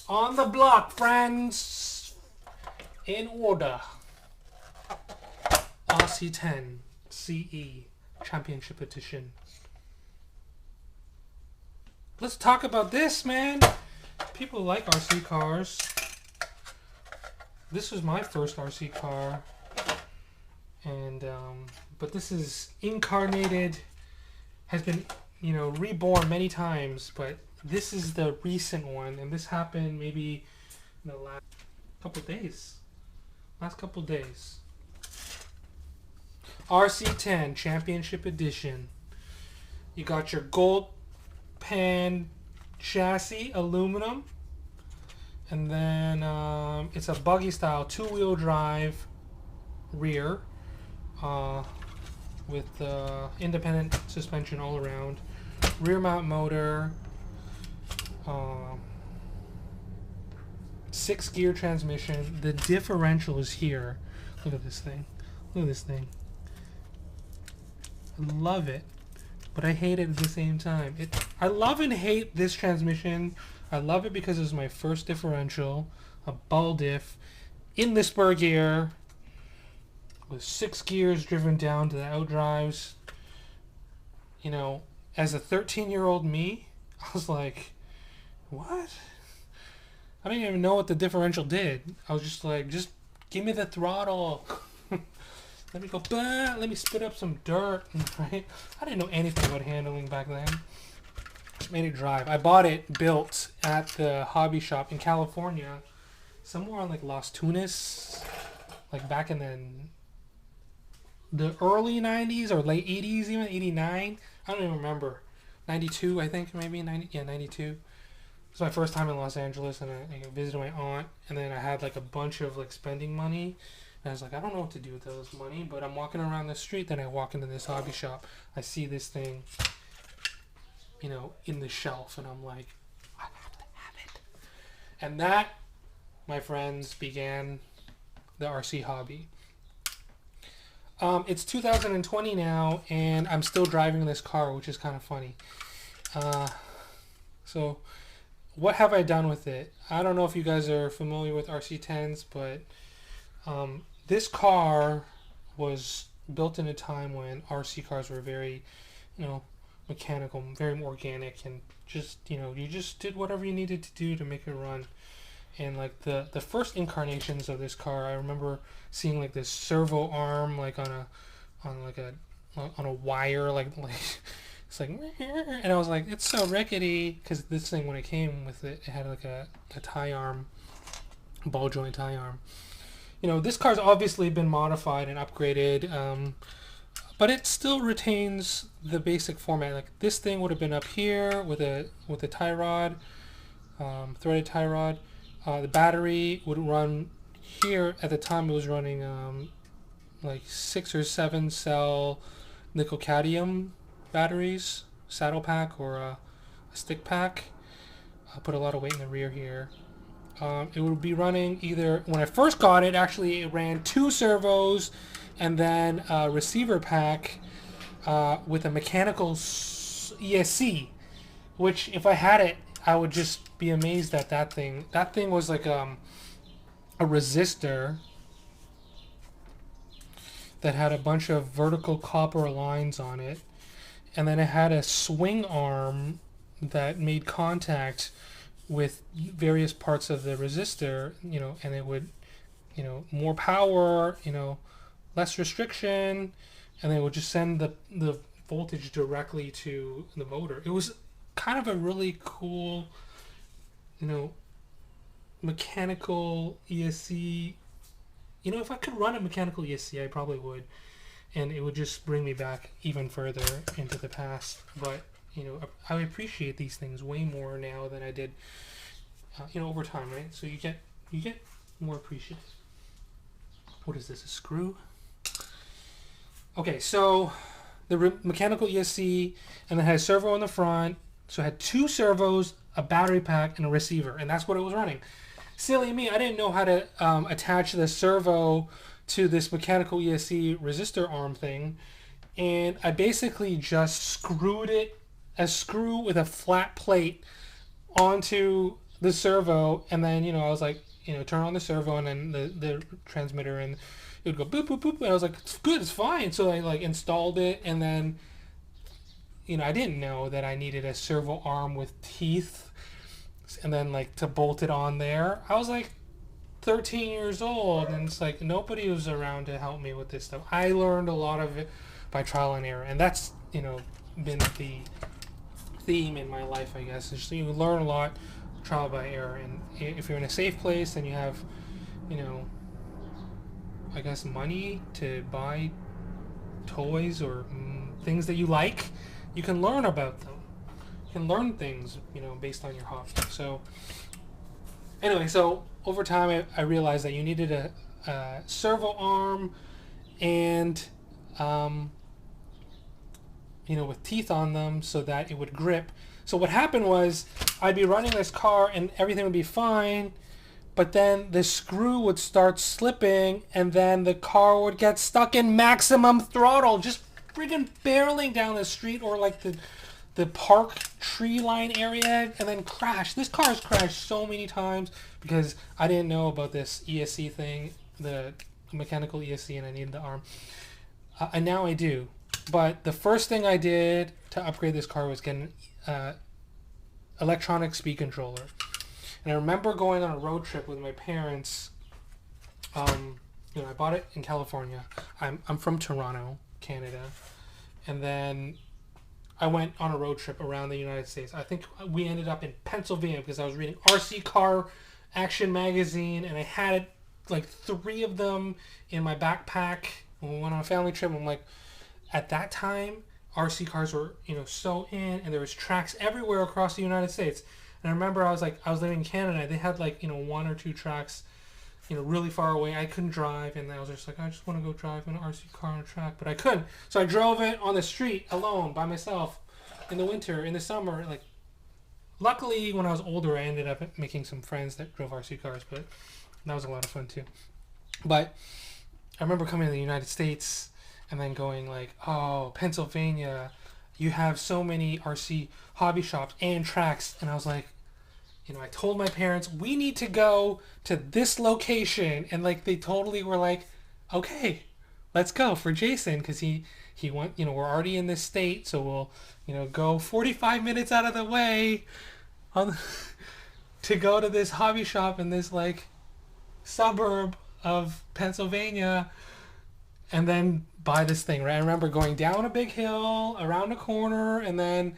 On the block, friends. In order. RC10 CE Championship Edition. Let's talk about this, man. People like RC cars. This was my first RC car. And, but this is incarnated, has been, reborn many times, but this is the recent one, and this happened maybe in the last couple days. RC10 Championship Edition. You got your gold pan chassis, aluminum, and then it's a buggy style 2-wheel drive rear with independent suspension all around, rear mount motor, 6-gear transmission. The differential is here. Look at this thing. I love it, but I hate it at the same time. I love and hate this transmission. I love it because it was my first differential, a ball diff in the spur gear with 6 gears driven down to the outdrives. As a 13-year-old me, I was like, what? I didn't even know what the differential did. I was just like, just give me the throttle. Let me go, let me spit up some dirt, right? I didn't know anything about handling back then. Just made it drive. I bought it built at the hobby shop in California, somewhere on like Las Tunas, like back in the early 90s or late 80s, even 89. I don't even remember. 92, I think, maybe 92. It was my first time in Los Angeles, and I visited my aunt, and then I had like a bunch of like spending money. And I was like, I don't know what to do with those money, but I'm walking around the street, then I walk into this hobby shop. I see this thing, in the shelf, and I'm like, I have to have it. And that, my friends, began the RC hobby. It's 2020 now, and I'm still driving this car, which is kind of funny. So, what have I done with it? I don't know if you guys are familiar with RC10s, but this car was built in a time when RC cars were very, mechanical, very organic, and just, you just did whatever you needed to do to make it run. And like the first incarnations of this car, I remember seeing like this servo arm, like on a wire, like it's like, and I was like, it's so rickety, because this thing, when it came with it, it had like a tie arm, ball joint tie arm. This car's obviously been modified and upgraded, but it still retains the basic format. Like this thing would have been up here with a tie rod, threaded tie rod. The battery would run here. At the time, it was running like 6 or 7 cell nickel cadmium batteries, saddle pack or a stick pack. I put a lot of weight in the rear here. It would be running either, when I first got it, actually it ran 2 servos and then a receiver pack with a mechanical ESC, which if I had it, I would just be amazed at that thing. That thing was like a resistor that had a bunch of vertical copper lines on it, and then it had a swing arm that made contact with various parts of the resistor, and it would, more power, less restriction, and it would just send the voltage directly to the motor. It was kind of a really cool, mechanical ESC. If I could run a mechanical ESC, I probably would, and it would just bring me back even further into the past. But I appreciate these things way more now than I did, over time, right? So you get more appreciative. What is this? A screw? Okay, so the mechanical ESC, and then had a servo in the front. So it had 2 servos, a battery pack, and a receiver, and that's what it was running. Silly me, I didn't know how to attach the servo to this mechanical ESC resistor arm thing, and I basically just screwed it, a screw with a flat plate, onto the servo, and then I was like, turn on the servo, and then the transmitter, and it would go boop boop boop, and I was like, it's good, it's fine. So I like installed it, and then I didn't know that I needed a servo arm with teeth, and then like to bolt it on there. I was like 13 years old, and it's like nobody was around to help me with this stuff. I learned a lot of it by trial and error, and that's been the theme in my life, I guess. Is you learn a lot trial by error, and if you're in a safe place and you have I guess money to buy toys or things that you like, you can learn about them. You can learn things based on your hobby. So anyway, so over time I realized that you needed a servo arm and with teeth on them so that it would grip. So what happened was I'd be running this car and everything would be fine, but then the screw would start slipping and then the car would get stuck in maximum throttle, just friggin' barreling down the street or like the park tree line area, and then crash. This car has crashed so many times because I didn't know about this ESC thing, the mechanical ESC, and I needed the arm. And now I do. But the first thing I did to upgrade this car was get an electronic speed controller. And I remember going on a road trip with my parents. I bought it in California. I'm from Toronto, Canada. And then I went on a road trip around the United States. I think we ended up in Pennsylvania because I was reading RC Car Action magazine, and I had like 3 of them in my backpack when we went on a family trip. I'm like, at that time, RC cars were, so in, and there was tracks everywhere across the United States. And I remember I was living in Canada. They had 1 or 2 tracks, really far away. I couldn't drive, and I was just like, I just want to go drive an RC car on a track, but I couldn't. So I drove it on the street alone by myself in the winter, in the summer. Luckily, when I was older, I ended up making some friends that drove RC cars, but that was a lot of fun too. But I remember coming to the United States and then going oh, Pennsylvania, you have so many RC hobby shops and tracks. And I was like, I told my parents, we need to go to this location. And they totally were like, okay, let's go for Jason. Because he went, we're already in this state. So we'll, go 45 minutes out of the way to go to this hobby shop in this suburb of Pennsylvania. And then buy this thing, right? I remember going down a big hill, around a corner, and then,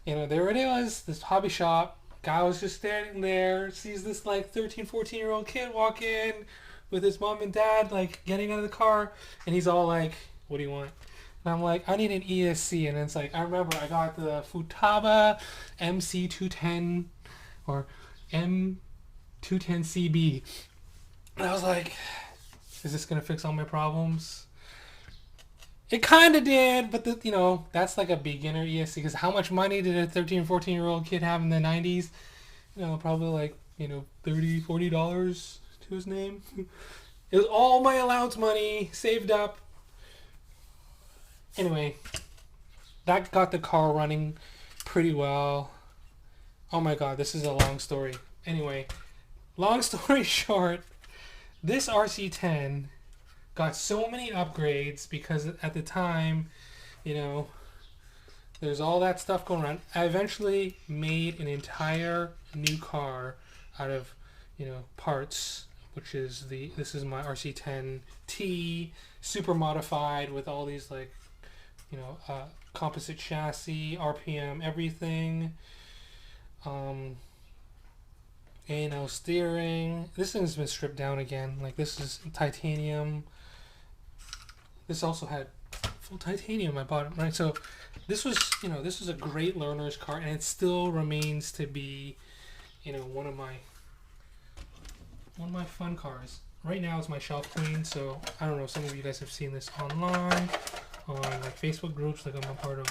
there it is, this hobby shop. Guy was just standing there, sees this 13, 14-year-old kid walk in with his mom and dad, getting out of the car, and he's all like, what do you want? And I'm like, I need an ESC. And it's I remember I got the Futaba MC210 or M210CB. And I was like, is this going to fix all my problems? It kind of did, but that's a beginner ESC, because how much money did a 13, 14-year-old kid have in the 90s? Probably $30, $40 to his name. It was all my allowance money saved up. Anyway, that got the car running pretty well. Oh my god, this is a long story. Anyway, long story short, this RC10 got so many upgrades because at the time, there's all that stuff going on. I eventually made an entire new car out of, parts, which is this is my RC10T, super modified with all these composite chassis, RPM, everything. A&L steering. This thing's been stripped down again. This is titanium. This also had full titanium. I bought it, right? So this was, this was a great learner's car, and it still remains to be, one of my fun cars. Right now it's my shelf queen, so I don't know, some of you guys have seen this online, on Facebook groups, I'm a part of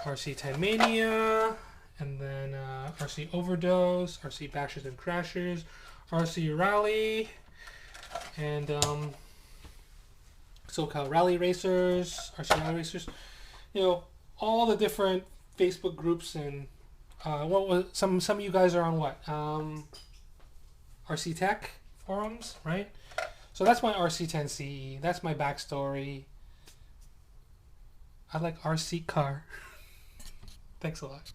RC10 Mania, and then RC Overdose, RC Bashes and Crashers, RC Rally, and SoCal Rally Racers, RC Rally Racers, all the different Facebook groups and what was some of you guys are on what? RC Tech forums, right? So that's my RC10 CE. That's my backstory. I like RC car. Thanks a lot.